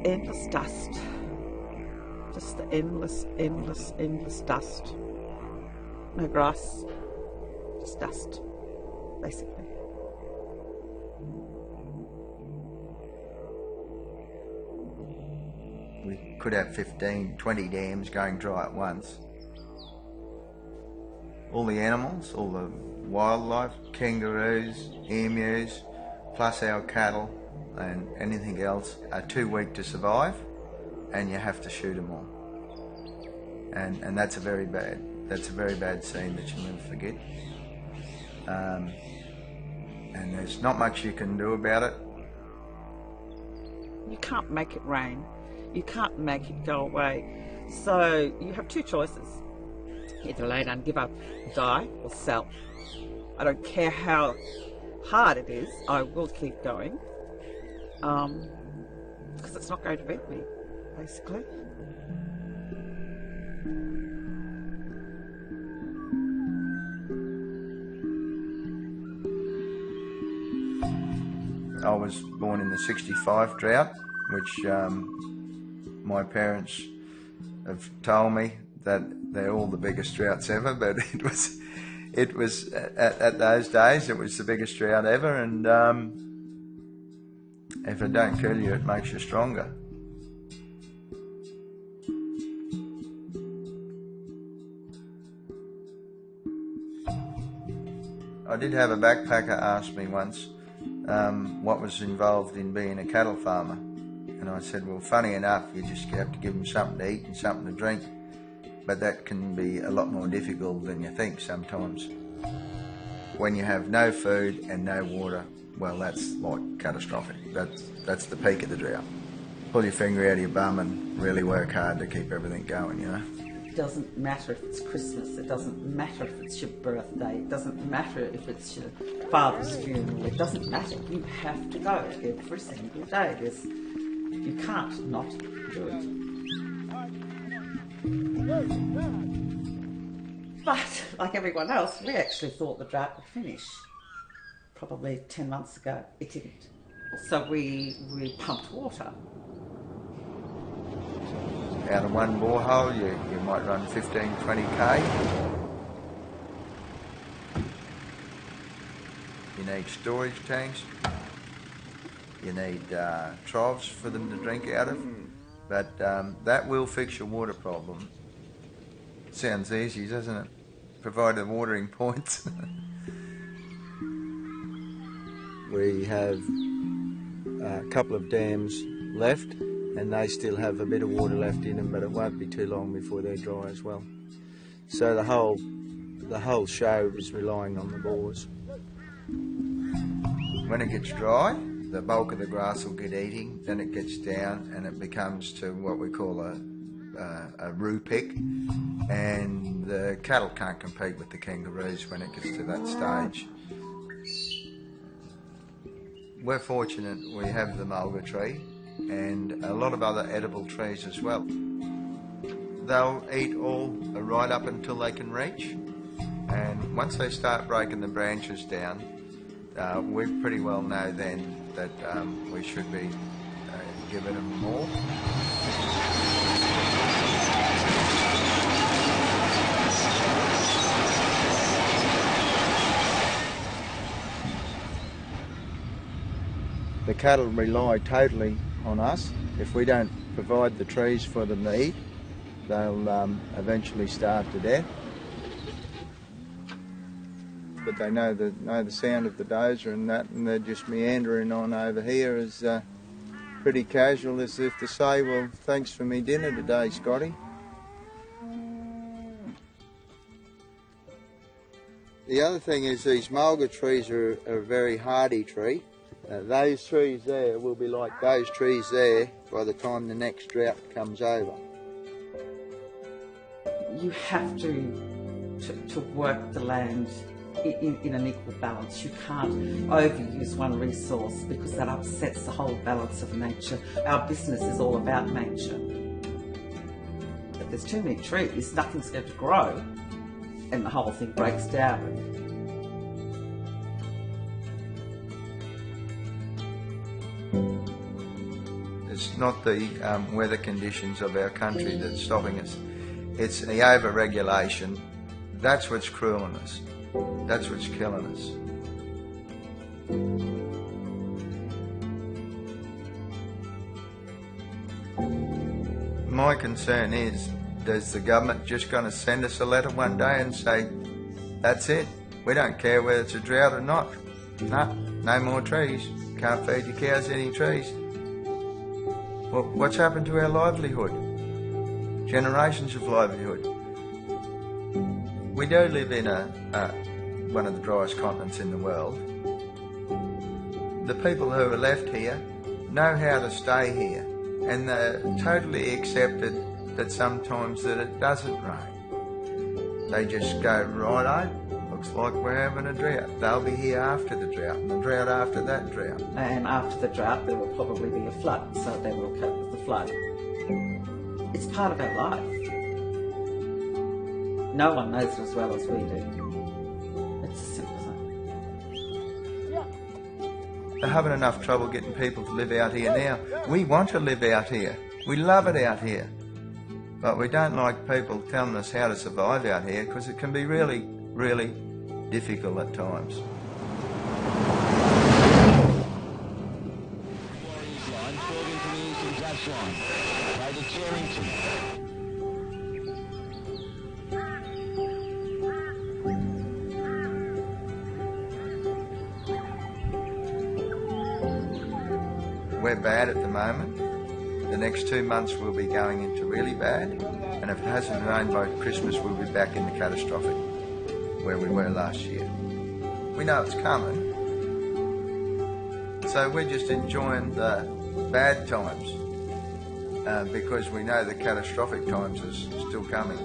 endless dust. Just the endless, endless, endless dust. No grass, just dust, basically. We could have 15, 20 dams going dry at once. All the animals, all the wildlife, kangaroos, emus, plus our cattle and anything else are too weak to survive, and you have to shoot them all. And that's a very bad scene that you'll never forget. And there's not much you can do about it. You can't make it rain. You can't make it go away. So you have two choices. Either lay down, give up, die, or sell. I don't care how hard it is, I will keep going. Because it's not going to beat me, basically. I was born in the 65 drought, which my parents have told me that they're all the biggest droughts ever, but it was at those days it was the biggest drought ever, and if it don't kill you, it makes you stronger. I did have a backpacker ask me once what was involved in being a cattle farmer, and I said, well, funny enough, you just have to give them something to eat and something to drink, but that can be a lot more difficult than you think sometimes. When you have no food and no water, well, that's like catastrophic. That's the peak of the drought. Pull your finger out of your bum and really work hard to keep everything going, you know. It doesn't matter if it's Christmas, it doesn't matter if it's your birthday, it doesn't matter if it's your father's funeral, it doesn't matter. You have to go every single day. You can't not do it. But, like everyone else, we actually thought the drought would finish probably 10 months ago. It didn't. So we pumped water. Out of one borehole, you might run 15, 20k. You need storage tanks. You need troughs for them to drink out of. But that will fix your water problem. Sounds easy, doesn't it? Provide the watering points. We have a couple of dams left, and they still have a bit of water left in them, but it won't be too long before they're dry as well. So the whole show is relying on the bores. When it gets dry, the bulk of the grass will get eating, then it gets down and it becomes to what we call a roo pick, and the cattle can't compete with the kangaroos when it gets to that stage. We're fortunate we have the mulga tree and a lot of other edible trees as well. They'll eat all right up until they can reach, and once they start breaking the branches down, we pretty well know then that we should be giving them more. The cattle rely totally on us. If we don't provide the trees for them to eat, they'll eventually starve to death. But they know the sound of the dozer and that, and they're just meandering on over here as pretty casual, as if to say, well, thanks for me dinner today, Scotty. The other thing is these mulga trees are a very hardy tree. Those trees there will be like those trees there by the time the next drought comes over. You have to work the land in an equal balance. You can't overuse one resource because that upsets the whole balance of nature. Our business is all about nature. If there's too many trees, nothing's going to grow and the whole thing breaks down. not the weather conditions of our country that's stopping us. It's the over-regulation. That's what's crueling us. That's what's killing us. My concern is the government just going to send us a letter one day and say, that's it, we don't care whether it's a drought or not. No more trees. Can't feed your cows any trees. Well, what's happened to our livelihood? Generations of livelihood. We do live in one of the driest continents in the world. The people who are left here know how to stay here, and they're totally accepted that sometimes that it doesn't rain. They just go, righto, looks like we're having a drought. They'll be here after the drought, and the drought after that drought. And after the drought there will probably be a flood, so they will cope with the flood. It's part of our life. No one knows it as well as we do. It's as simple as that. They're having enough trouble getting people to live out here now. We want to live out here. We love it out here. But we don't like people telling us how to survive out here, because it can be really, really difficult at times. We're bad at the moment. The next 2 months we'll be going into really bad, and if it hasn't rained by Christmas we'll be back in the catastrophic where we were last year. We know it's coming, so we're just enjoying the bad times because we know the catastrophic times is still coming.